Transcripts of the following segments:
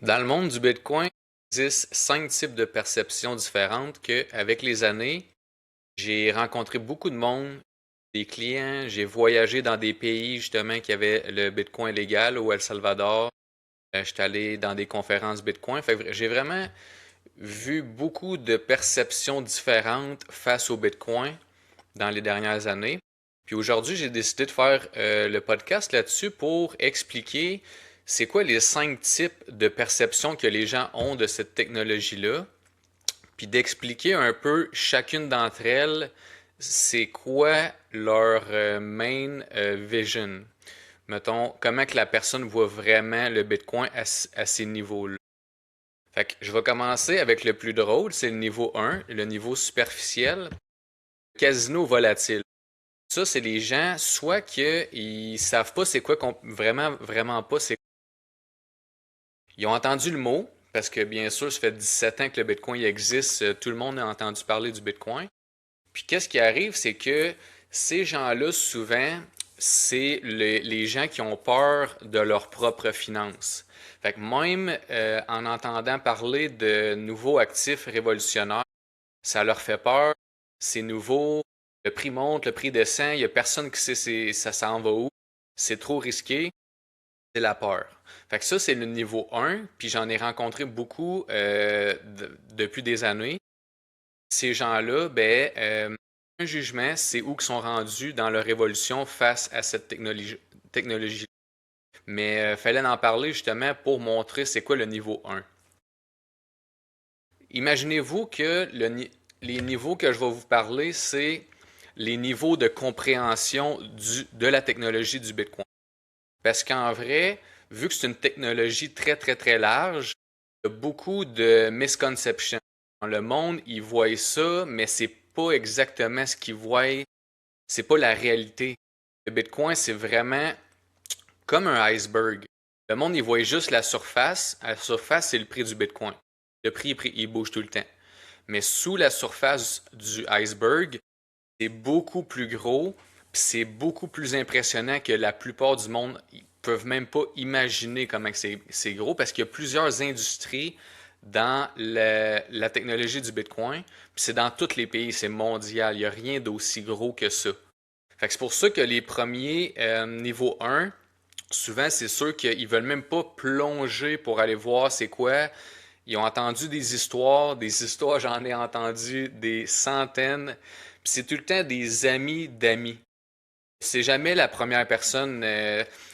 Dans le monde du Bitcoin, il existe 5 types de perceptions différentes que, avec les années, j'ai rencontré beaucoup de monde, des clients, j'ai voyagé dans des pays justement qui avaient le Bitcoin légal, au El Salvador. J'étais allé dans des conférences Bitcoin. Fait que j'ai vraiment vu beaucoup de perceptions différentes face au Bitcoin dans les dernières années. Puis aujourd'hui, j'ai décidé de faire le podcast là-dessus pour expliquer c'est quoi les 5 types de perception que les gens ont de cette technologie-là, puis d'expliquer un peu chacune d'entre elles, c'est quoi leur main vision. Mettons, comment que la personne voit vraiment le Bitcoin à ces niveaux-là. Fait que je vais commencer avec le plus drôle, c'est le niveau 1, le niveau superficiel, casino volatile. Ça, c'est les gens, soit qu'ils savent pas c'est quoi, vraiment, vraiment pas c'est. Ils ont entendu le mot, parce que bien sûr, ça fait 17 ans que le Bitcoin existe, tout le monde a entendu parler du Bitcoin. Puis qu'est-ce qui arrive, c'est que ces gens-là, souvent, c'est les gens qui ont peur de leurs propres finances. Fait que même en entendant parler de nouveaux actifs révolutionnaires, ça leur fait peur, c'est nouveau, le prix monte, le prix descend, il n'y a personne qui sait ça s'en va où, c'est trop risqué, c'est la peur. Fait que ça, c'est le niveau 1, puis j'en ai rencontré beaucoup depuis des années. Ces gens-là, un jugement, c'est où qu'ils sont rendus dans leur évolution face à cette technologie. Mais fallait en parler justement pour montrer c'est quoi le niveau 1. Imaginez-vous que les niveaux que je vais vous parler, c'est les niveaux de compréhension de la technologie du Bitcoin. Parce qu'en vrai, vu que c'est une technologie très, très, très large, il y a beaucoup de misconceptions. Dans le monde, ils voient ça, mais c'est pas exactement ce qu'ils voient. C'est pas la réalité. Le Bitcoin, c'est vraiment comme un iceberg. Le monde, il voit juste la surface. La surface, c'est le prix du Bitcoin. Le prix, il bouge tout le temps. Mais sous la surface du iceberg, c'est beaucoup plus gros, puis c'est beaucoup plus impressionnant que la plupart du monde ne peuvent même pas imaginer comment c'est gros, parce qu'il y a plusieurs industries dans la technologie du Bitcoin, puis c'est dans tous les pays, c'est mondial, il n'y a rien d'aussi gros que ça. Fait que c'est pour ça que les premiers niveau 1, souvent c'est ceux qu'ils veulent même pas plonger pour aller voir c'est quoi. Ils ont entendu des histoires, j'en ai entendu des centaines. Puis c'est tout le temps des amis d'amis. C'est jamais la première personne.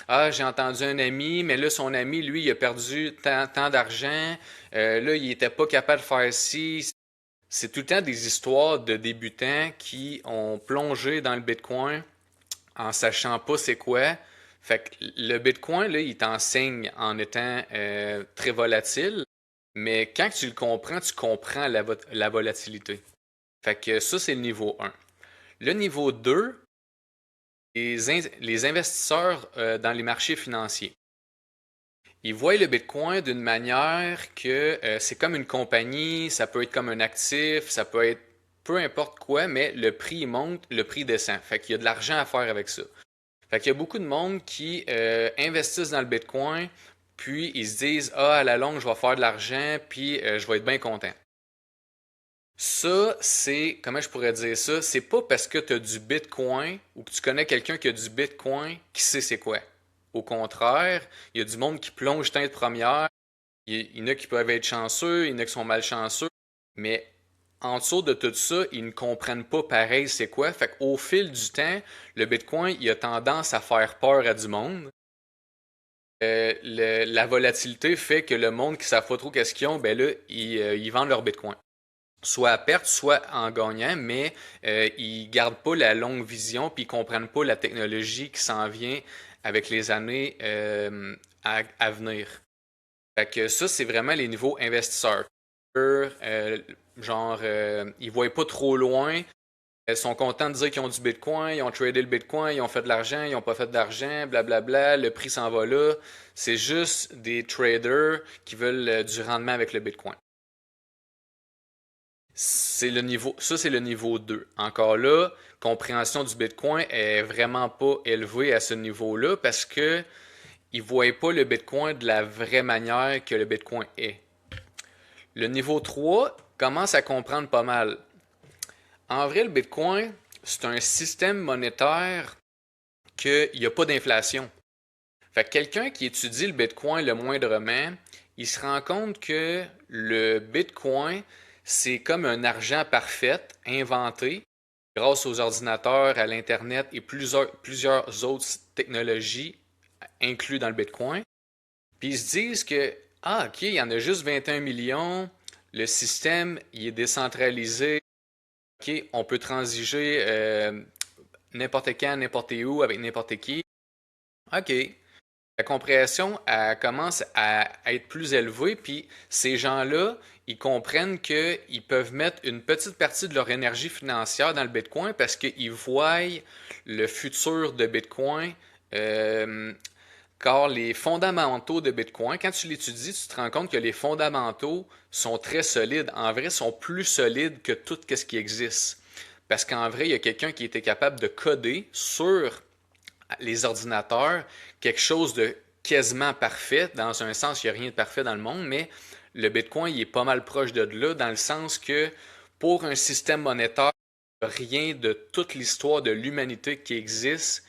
Ah, j'ai entendu un ami, mais là, son ami, lui, il a perdu tant d'argent. Là, il était pas capable de faire ci. C'est tout le temps des histoires de débutants qui ont plongé dans le Bitcoin en sachant pas c'est quoi. Fait que le Bitcoin, là, il t'enseigne en étant très volatile, mais quand tu le comprends, tu comprends la volatilité. Fait que ça, c'est le niveau 1. Le niveau 2, les investisseurs dans les marchés financiers. Ils voient le Bitcoin d'une manière que c'est comme une compagnie, ça peut être comme un actif, ça peut être peu importe quoi, mais le prix monte, le prix descend. Fait qu'il y a de l'argent à faire avec ça. Fait qu'il y a beaucoup de monde qui investissent dans le Bitcoin, puis ils se disent ah, à la longue, je vais faire de l'argent, puis je vais être bien content. Ça, c'est, comment je pourrais dire ça? C'est pas parce que tu as du Bitcoin ou que tu connais quelqu'un qui a du Bitcoin qui sait c'est quoi. Au contraire, il y a du monde qui plonge teinte première. Il y en a qui peuvent être chanceux, il y en a qui sont malchanceux. Mais en dessous de tout ça, ils ne comprennent pas pareil c'est quoi. Fait qu'au fil du temps, le Bitcoin, il a tendance à faire peur à du monde. La volatilité fait que le monde qui ne savent pas trop qu'est-ce qu'ils ont, ben là, ils vendent leur Bitcoin soit à perte, soit en gagnant, mais ils gardent pas la longue vision puis ils comprennent pas la technologie qui s'en vient avec les années à venir. Fait que ça, c'est vraiment les niveaux investisseurs. Ils voient pas trop loin. Ils sont contents de dire qu'ils ont du Bitcoin, ils ont tradé le Bitcoin, ils ont fait de l'argent, ils n'ont pas fait d'argent, blablabla, le prix s'en va là. C'est juste des traders qui veulent du rendement avec le Bitcoin. Ça, c'est le niveau 2. Encore là, compréhension du Bitcoin est vraiment pas élevée à ce niveau-là parce que ils ne voient pas le Bitcoin de la vraie manière que le Bitcoin est. Le niveau 3 commence à comprendre pas mal. En vrai, le Bitcoin, c'est un système monétaire qu'il n'y a pas d'inflation. Fait que quelqu'un qui étudie le Bitcoin le moindrement, il se rend compte que le Bitcoin, c'est comme un argent parfait inventé grâce aux ordinateurs, à l'Internet et plusieurs autres technologies inclus dans le Bitcoin. Puis ils se disent que, ah, ok, il y en a juste 21 millions, le système, il est décentralisé, ok, on peut transiger n'importe quand, n'importe où, avec n'importe qui. Ok. La compréhension elle commence à être plus élevée, puis ces gens-là, ils comprennent qu'ils peuvent mettre une petite partie de leur énergie financière dans le Bitcoin parce qu'ils voient le futur de Bitcoin. euh, Car les fondamentaux de Bitcoin, quand tu l'étudies, tu te rends compte que les fondamentaux sont très solides. En vrai, sont plus solides que tout ce qui existe. Parce qu'en vrai, il y a quelqu'un qui était capable de coder sur les ordinateurs quelque chose de quasiment parfait. Dans un sens, il n'y a rien de parfait dans le monde, mais le Bitcoin, il est pas mal proche de là, dans le sens que pour un système monétaire, rien de toute l'histoire de l'humanité qui existe,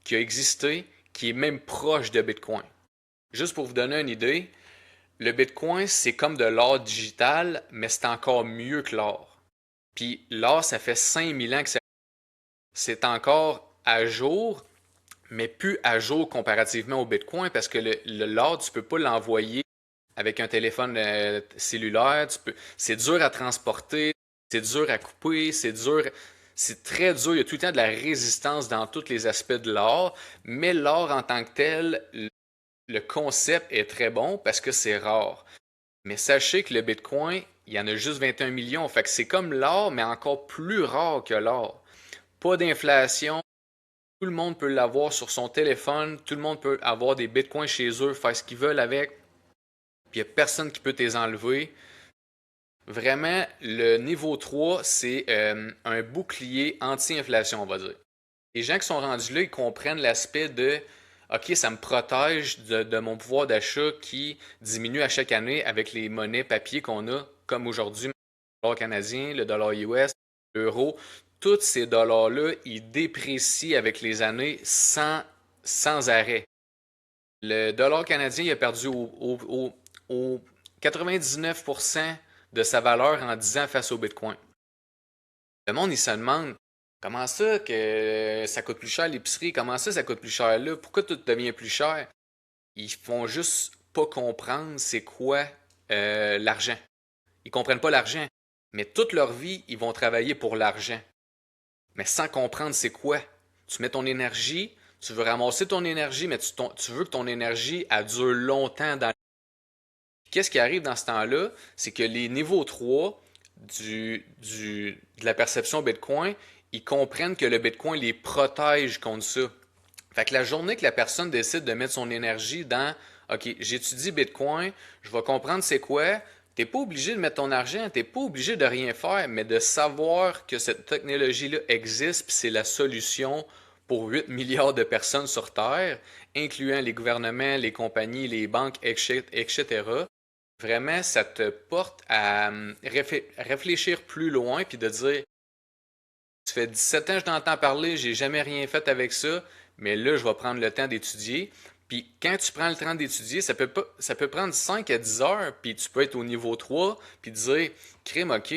qui a existé, qui est même proche de Bitcoin. Juste pour vous donner une idée, le Bitcoin, c'est comme de l'or digital, mais c'est encore mieux que l'or. Puis l'or, ça fait 5000 ans que c'est encore à jour, mais plus à jour comparativement au Bitcoin parce que l'or, tu ne peux pas l'envoyer avec un téléphone cellulaire. C'est dur à transporter, c'est dur à couper, c'est très dur. Il y a tout le temps de la résistance dans tous les aspects de l'or, mais l'or en tant que tel, le concept est très bon parce que c'est rare. Mais sachez que le Bitcoin, il y en a juste 21 millions. Fait que c'est comme l'or, mais encore plus rare que l'or. Pas d'inflation, tout le monde peut l'avoir sur son téléphone, tout le monde peut avoir des bitcoins chez eux, faire ce qu'ils veulent avec, puis il n'y a personne qui peut les enlever. Vraiment, le niveau 3, c'est un bouclier anti-inflation, on va dire. Les gens qui sont rendus là, ils comprennent l'aspect de OK, ça me protège de mon pouvoir d'achat qui diminue à chaque année avec les monnaies papier qu'on a, comme aujourd'hui, le dollar canadien, le dollar US, l'euro. Tous ces dollars-là, ils déprécient avec les années sans arrêt. Le dollar canadien il a perdu au 99% de sa valeur en 10 ans face au Bitcoin. Le monde, il se demande comment ça que ça coûte plus cher l'épicerie, comment ça coûte plus cher là, pourquoi tout devient plus cher? Ils font juste pas comprendre c'est quoi l'argent. Ils comprennent pas l'argent. Mais toute leur vie, ils vont travailler pour l'argent. Mais sans comprendre c'est quoi. Tu mets ton énergie, tu veux ramasser ton énergie, mais tu veux que ton énergie elle dure longtemps dans. Qu'est-ce qui arrive dans ce temps-là? C'est que les niveaux 3 de la perception Bitcoin, ils comprennent que le Bitcoin les protège contre ça. Fait que la journée que la personne décide de mettre son énergie dans OK, j'étudie Bitcoin, je vais comprendre c'est quoi, t'es pas obligé de mettre ton argent, t'es pas obligé de rien faire, mais de savoir que cette technologie-là existe, puis c'est la solution pour 8 milliards de personnes sur Terre, incluant les gouvernements, les compagnies, les banques, etc. Vraiment, ça te porte à réfléchir plus loin puis de dire, ça fait 17 ans que je t'entends parler, j'ai jamais rien fait avec ça, mais là, je vais prendre le temps d'étudier. Puis quand tu prends le temps d'étudier, ça peut prendre 5 à 10 heures, puis tu peux être au niveau 3 puis dire, crime, ok,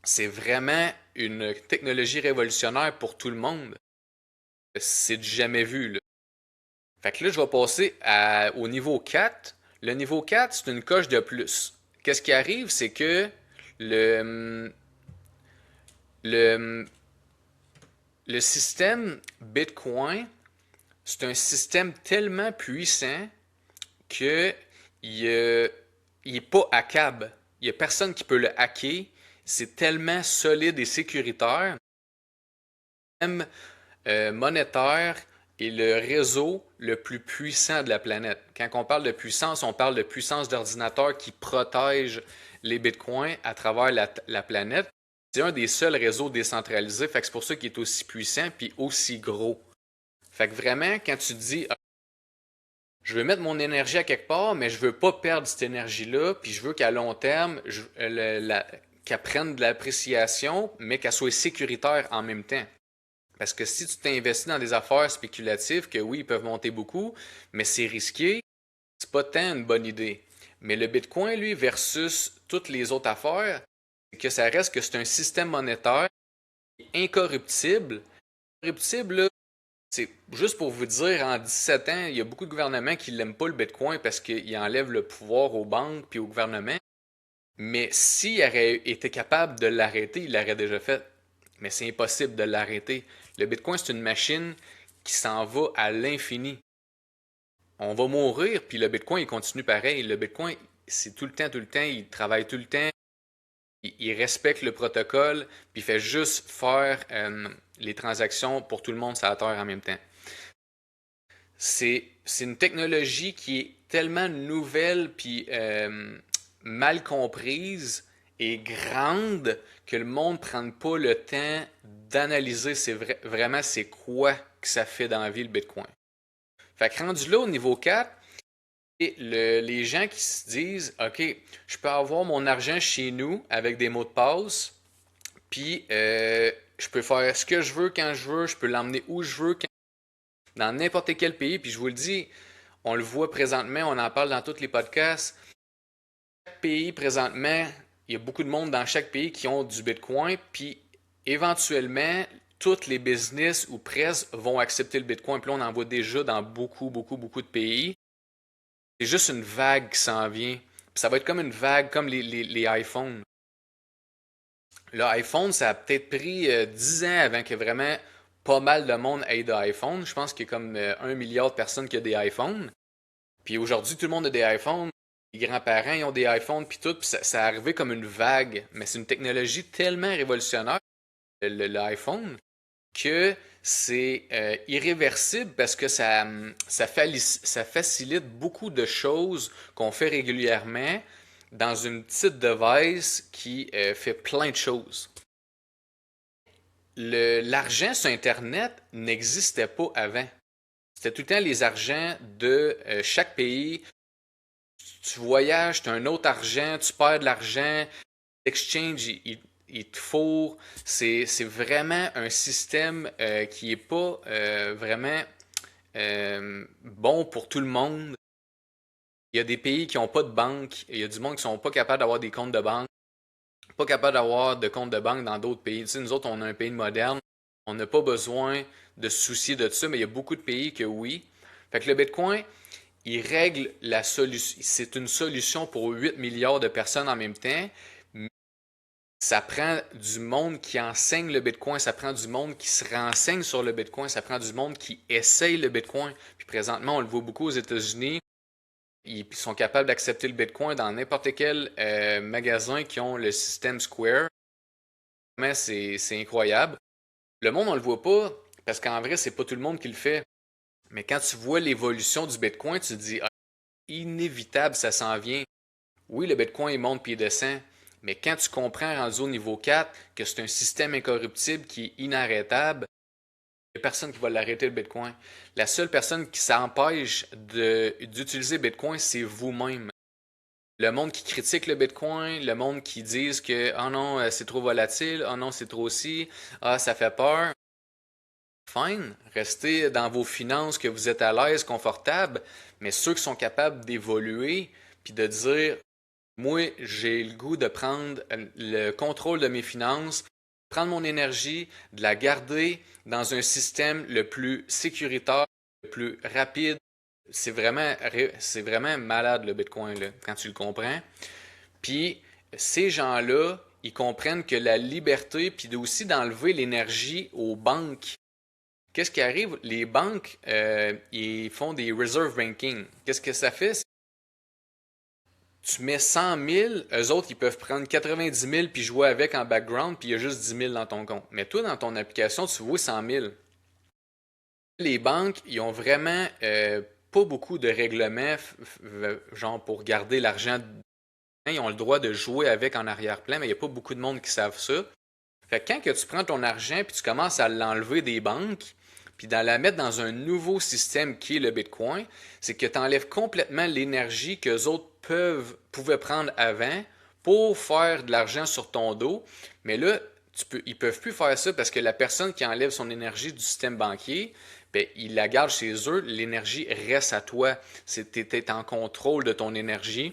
c'est vraiment une technologie révolutionnaire pour tout le monde. C'est du jamais vu, là. Fait que là, je vais passer au niveau 4. Le niveau 4, c'est une coche de plus. Qu'est-ce qui arrive, c'est que le, le, le système Bitcoin, c'est un système tellement puissant que il n'est pas hackable. Il n'y a personne qui peut le hacker. C'est tellement solide et sécuritaire. Même monétaire est le réseau le plus puissant de la planète. Quand on parle de puissance, on parle de puissance d'ordinateur qui protège les bitcoins à travers la planète. C'est un des seuls réseaux décentralisés, fait que c'est pour ça qu'il est aussi puissant puis aussi gros. Fait que vraiment, quand tu dis Je veux mettre mon énergie à quelque part, mais je veux pas perdre cette énergie-là, puis je veux qu'à long terme, qu'elle prenne de l'appréciation, mais qu'elle soit sécuritaire en même temps. Parce que si tu t'investis dans des affaires spéculatives, que oui, ils peuvent monter beaucoup, mais c'est risqué, c'est pas tant une bonne idée. Mais le Bitcoin, lui, versus toutes les autres affaires, c'est que ça reste que c'est un système monétaire incorruptible. Incorruptible, là, c'est juste pour vous dire, en 17 ans, il y a beaucoup de gouvernements qui n'aiment pas le Bitcoin parce qu'il enlève le pouvoir aux banques puis au gouvernement. Mais s'il aurait été capable de l'arrêter, il l'aurait déjà fait. Mais c'est impossible de l'arrêter. Le Bitcoin, c'est une machine qui s'en va à l'infini. On va mourir, puis le Bitcoin, il continue pareil. Le Bitcoin, c'est tout le temps, il travaille tout le temps, il respecte le protocole, puis il fait juste faire les transactions pour tout le monde sur la Terre en même temps. C'est une technologie qui est tellement nouvelle puis mal comprise et grande que le monde ne prend pas le temps d'analyser vraiment c'est quoi que ça fait dans la vie le Bitcoin. Fait que rendu là au niveau 4, les gens qui se disent OK, je peux avoir mon argent chez nous avec des mots de passe, puis je peux faire ce que je veux quand je veux, je peux l'emmener où je veux, dans n'importe quel pays, puis je vous le dis, on le voit présentement, on en parle dans tous les podcasts. Chaque pays présentement, il y a beaucoup de monde dans chaque pays qui ont du Bitcoin, puis éventuellement, tous les business ou presque vont accepter le Bitcoin. Puis là, on en voit déjà dans beaucoup, beaucoup, beaucoup de pays. C'est juste une vague qui s'en vient. Puis ça va être comme une vague, comme les iPhones. Le iPhone, ça a peut-être pris 10 ans avant que vraiment pas mal de monde ait d'iPhone. Je pense qu'il y a comme 1 milliard de personnes qui ont des iPhones. Puis aujourd'hui, tout le monde a des iPhones. Les grands-parents ils ont des iPhones, puis tout. Puis ça est arrivé comme une vague. Mais c'est une technologie tellement révolutionnaire, l'iPhone, que c'est irréversible parce que ça facilite beaucoup de choses qu'on fait régulièrement dans une petite device qui fait plein de choses. L'argent sur Internet n'existait pas avant. C'était tout le temps les argents de chaque pays. Tu voyages, tu as un autre argent, tu perds de l'argent, l'exchange, il te fourre. C'est vraiment un système qui n'est pas vraiment bon pour tout le monde. Il y a des pays qui n'ont pas de banque, il y a du monde qui ne sont pas capables d'avoir des comptes de banque, pas capables d'avoir de comptes de banque dans d'autres pays. Tu sais, nous autres, on a un pays moderne, on n'a pas besoin de se soucier de ça, mais il y a beaucoup de pays que oui. Fait que le Bitcoin, il règle la solution. C'est une solution pour 8 milliards de personnes en même temps. Mais ça prend du monde qui enseigne le Bitcoin, ça prend du monde qui se renseigne sur le Bitcoin, ça prend du monde qui essaye le Bitcoin. Puis présentement, on le voit beaucoup aux États-Unis. Ils sont capables d'accepter le Bitcoin dans n'importe quel magasin qui ont le système Square. Mais c'est incroyable. Le monde, on le voit pas parce qu'en vrai, c'est pas tout le monde qui le fait. Mais quand tu vois l'évolution du Bitcoin, tu te dis, ah, inévitable, ça s'en vient. Oui, le Bitcoin, il monte puis il descend. Mais quand tu comprends, rendu au niveau 4, que c'est un système incorruptible qui est inarrêtable, il n'y a personne qui va l'arrêter, le Bitcoin. La seule personne qui s'empêche d'utiliser Bitcoin, c'est vous-même. Le monde qui critique le Bitcoin, le monde qui dit que « Oh non, c'est trop volatile, oh non, c'est trop ci, ah, ça fait peur ». Fine, restez dans vos finances, que vous êtes à l'aise, confortable, mais ceux qui sont capables d'évoluer, puis de dire moi, j'ai le goût de prendre le contrôle de mes finances, prendre mon énergie, de la garder dans un système le plus sécuritaire, le plus rapide. C'est vraiment malade le Bitcoin, là, quand tu le comprends. Puis, ces gens-là, ils comprennent que la liberté, puis aussi d'enlever l'énergie aux banques. Qu'est-ce qui arrive? Les banques, ils font des reserve banking. Qu'est-ce que ça fait? Tu mets 100 000, eux autres, ils peuvent prendre 90 000 puis jouer avec en background, puis il y a juste 10 000 dans ton compte. Mais toi, dans ton application, tu vois 100 000. Les banques, ils ont vraiment pas beaucoup de règlements, genre pour garder l'argent. Ils ont le droit de jouer avec en arrière-plan, mais il n'y a pas beaucoup de monde qui savent ça. Fait que quand que tu prends ton argent puis tu commences à l'enlever des banques, puis la mettre dans un nouveau système qui est le Bitcoin, c'est que tu enlèves complètement l'énergie que les autres pouvaient prendre avant pour faire de l'argent sur ton dos. Mais là, ils peuvent plus faire ça parce que la personne qui enlève son énergie du système banquier, ben, il la garde chez eux, l'énergie reste à toi. Tu es en contrôle de ton énergie.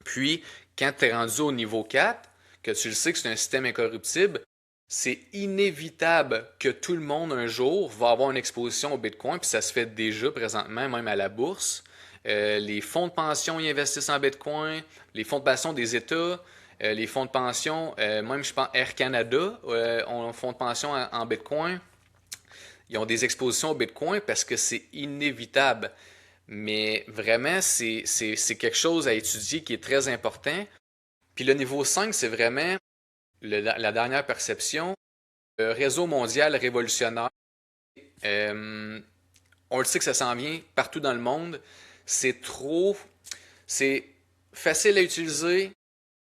Puis, quand tu es rendu au niveau 4, que tu le sais que c'est un système incorruptible, c'est inévitable que tout le monde un jour va avoir une exposition au Bitcoin, puis ça se fait déjà présentement, même à la bourse. Les fonds de pension y investissent en Bitcoin, les fonds de pension des États, les fonds de pension, même je pense Air Canada ont un fonds de pension en Bitcoin. Ils ont des expositions au Bitcoin parce que c'est inévitable. Mais vraiment, c'est quelque chose à étudier qui est très important. Puis le niveau 5, c'est vraiment la dernière perception. Le réseau mondial révolutionnaire, euh, on le sait que ça s'en vient partout dans le monde. C'est facile à utiliser.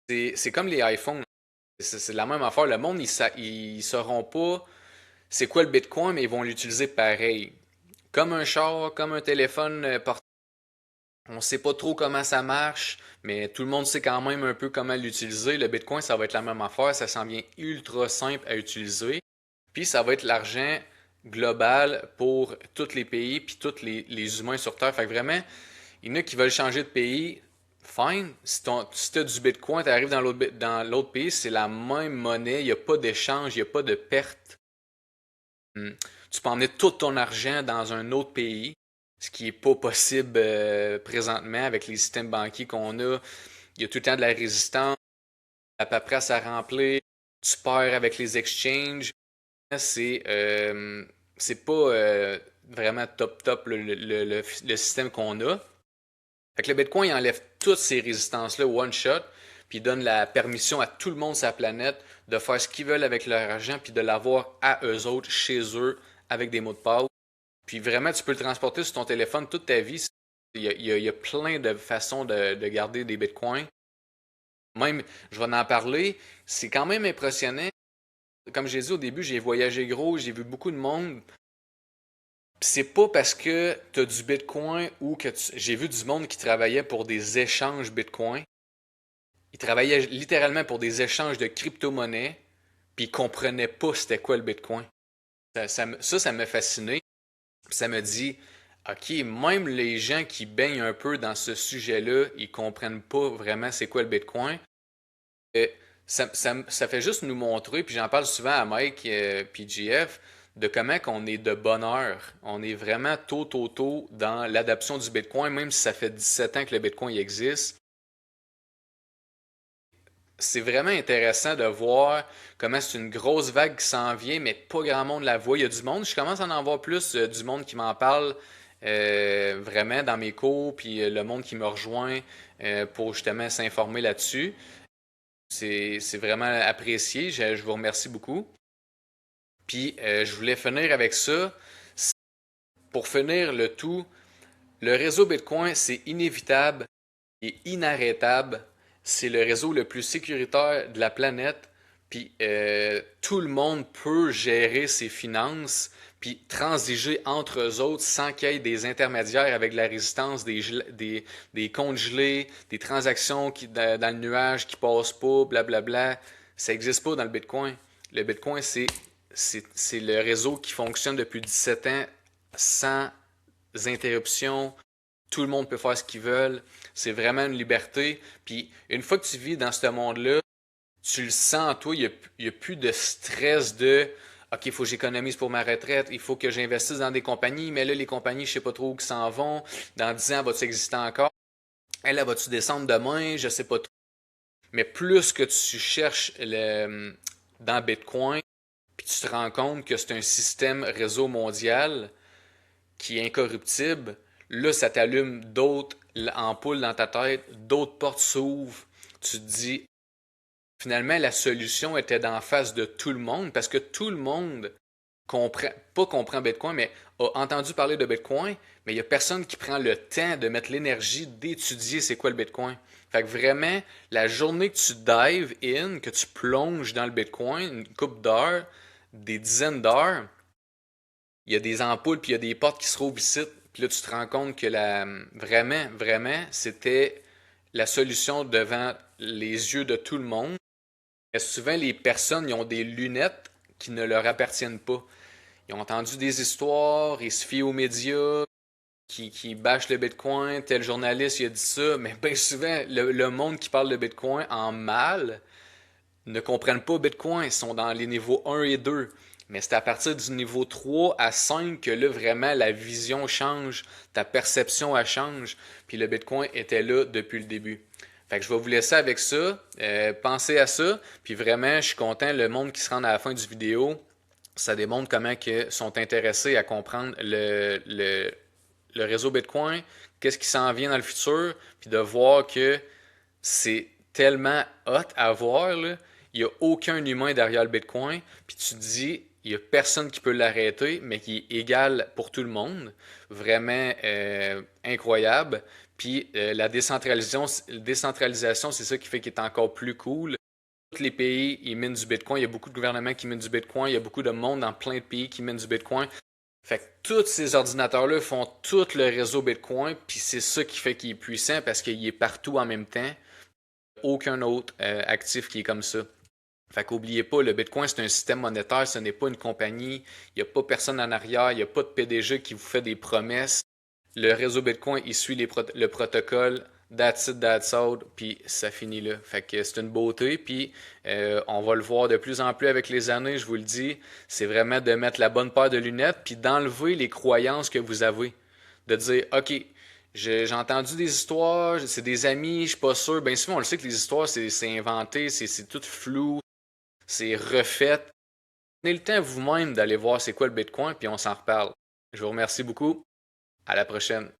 C'est comme les iPhones. C'est la même affaire. Le monde, ils sauront pas c'est quoi le Bitcoin, mais ils vont l'utiliser pareil. Comme un char, comme un téléphone portable. On ne sait pas trop comment ça marche, mais tout le monde sait quand même un peu comment l'utiliser. Le Bitcoin, ça va être la même affaire. Ça s'en vient ultra simple à utiliser. Puis ça va être l'argent global pour tous les pays puis tous les humains sur Terre. Fait que vraiment, il y en a qui veulent changer de pays. Fine. Si tu as du Bitcoin, tu arrives dans l'autre pays, c'est la même monnaie. Il n'y a pas d'échange, il n'y a pas de perte. Tu peux emmener tout ton argent dans un autre pays, ce qui n'est pas possible présentement avec les systèmes banquiers qu'on a. Il y a tout le temps de la résistance, la paperasse à remplir, tu perds avec les exchanges. C'est pas vraiment top le système qu'on a. Fait que le Bitcoin il enlève toutes ces résistances-là one shot, puis il donne la permission à tout le monde sur la planète de faire ce qu'ils veulent avec leur argent, puis de l'avoir à eux autres, chez eux, avec des mots de passe. Puis vraiment, tu peux le transporter sur ton téléphone toute ta vie. Il y a plein de façons de garder des bitcoins. Même, je vais en parler, c'est quand même impressionnant. Comme j'ai dit au début, j'ai voyagé gros, j'ai vu beaucoup de monde. C'est pas parce que tu as du bitcoin ou que j'ai vu du monde qui travaillait pour des échanges bitcoin. Ils travaillaient littéralement pour des échanges de crypto-monnaies, puis ils comprenaient pas c'était quoi le bitcoin. Ça m'a fasciné. Ça me dit, OK, même les gens qui baignent un peu dans ce sujet-là, ils comprennent pas vraiment c'est quoi le Bitcoin. Euh, ça fait juste nous montrer, puis j'en parle souvent à Mike puis GF, de comment qu'on est de bonheur. On est vraiment tôt dans l'adoption du Bitcoin, même si ça fait 17 ans que le Bitcoin existe. C'est vraiment intéressant de voir comment c'est une grosse vague qui s'en vient, mais pas grand monde la voit. Il y a du monde, je commence à en voir plus du monde qui m'en parle vraiment dans mes cours, puis le monde qui me rejoint pour justement s'informer là-dessus. C'est vraiment apprécié, je vous remercie beaucoup. Puis je voulais finir avec ça. Pour finir le tout, le réseau Bitcoin, c'est inévitable et inarrêtable. C'est le réseau le plus sécuritaire de la planète. Puis tout le monde peut gérer ses finances, puis transiger entre eux autres sans qu'il y ait des intermédiaires avec la résistance, des comptes gelés, des transactions dans le nuage qui passent pas, blablabla. Ça n'existe pas dans le Bitcoin. Le Bitcoin, c'est le réseau qui fonctionne depuis 17 ans sans interruption. Tout le monde peut faire ce qu'ils veulent. C'est vraiment une liberté. Puis une fois que tu vis dans ce monde-là, tu le sens en toi, il n'y a plus de stress de OK, il faut que j'économise pour ma retraite, il faut que j'investisse dans des compagnies, mais là, les compagnies, je ne sais pas trop où ils s'en vont. Dans 10 ans, va-tu exister encore? Elle, là, va-tu descendre demain? Je ne sais pas trop. Mais plus que tu cherches dans Bitcoin, puis tu te rends compte que c'est un système réseau mondial qui est incorruptible, là, ça t'allume d'autres ampoules dans ta tête, d'autres portes s'ouvrent. Tu te dis, finalement, la solution était d'en face de tout le monde parce que tout le monde comprend Bitcoin, mais a entendu parler de Bitcoin, mais il n'y a personne qui prend le temps de mettre l'énergie d'étudier c'est quoi le Bitcoin. Fait que vraiment, la journée que tu dive in, que tu plonges dans le Bitcoin, une couple d'heures, des dizaines d'heures, il y a des ampoules, puis il y a des portes qui se trouvent ici. Puis là, tu te rends compte que vraiment, vraiment, c'était la solution devant les yeux de tout le monde. Et souvent, les personnes, ils ont des lunettes qui ne leur appartiennent pas. Ils ont entendu des histoires, ils se fient aux médias, qui bâchent le Bitcoin, tel journaliste il a dit ça, mais bien souvent, le monde qui parle de Bitcoin en mal ne comprennent pas Bitcoin, ils sont dans les niveaux 1 et 2. Mais c'est à partir du niveau 3 à 5 que là, vraiment, la vision change, ta perception, elle change. Puis le Bitcoin était là depuis le début. Fait que je vais vous laisser avec ça. Pensez à ça. Puis vraiment, je suis content, le monde qui se rend à la fin du vidéo, ça démontre comment ils sont intéressés à comprendre le réseau Bitcoin, qu'est-ce qui s'en vient dans le futur, puis de voir que c'est tellement hot à voir, là. Il n'y a aucun humain derrière le Bitcoin, puis tu te dis, il n'y a personne qui peut l'arrêter, mais qui est égal pour tout le monde. Vraiment incroyable. Puis la décentralisation, c'est ça qui fait qu'il est encore plus cool. Tous les pays, ils minent du Bitcoin. Il y a beaucoup de gouvernements qui minent du Bitcoin. Il y a beaucoup de monde dans plein de pays qui minent du Bitcoin. Fait que tous ces ordinateurs-là font tout le réseau Bitcoin, puis c'est ça qui fait qu'il est puissant parce qu'il est partout en même temps. Aucun autre actif qui est comme ça. Fait qu'oubliez pas, le Bitcoin, c'est un système monétaire, ce n'est pas une compagnie. Il n'y a pas personne en arrière, il n'y a pas de PDG qui vous fait des promesses. Le réseau Bitcoin, il suit le protocole, that's it, that's out, puis ça finit là. Fait que c'est une beauté, puis on va le voir de plus en plus avec les années, je vous le dis. C'est vraiment de mettre la bonne paire de lunettes, puis d'enlever les croyances que vous avez. De dire, OK, j'ai entendu des histoires, c'est des amis, je suis pas sûr. Bien souvent, on le sait que les histoires, c'est inventé, c'est tout flou, c'est refait. Prenez le temps vous-même d'aller voir c'est quoi le Bitcoin, puis on s'en reparle. Je vous remercie beaucoup. À la prochaine.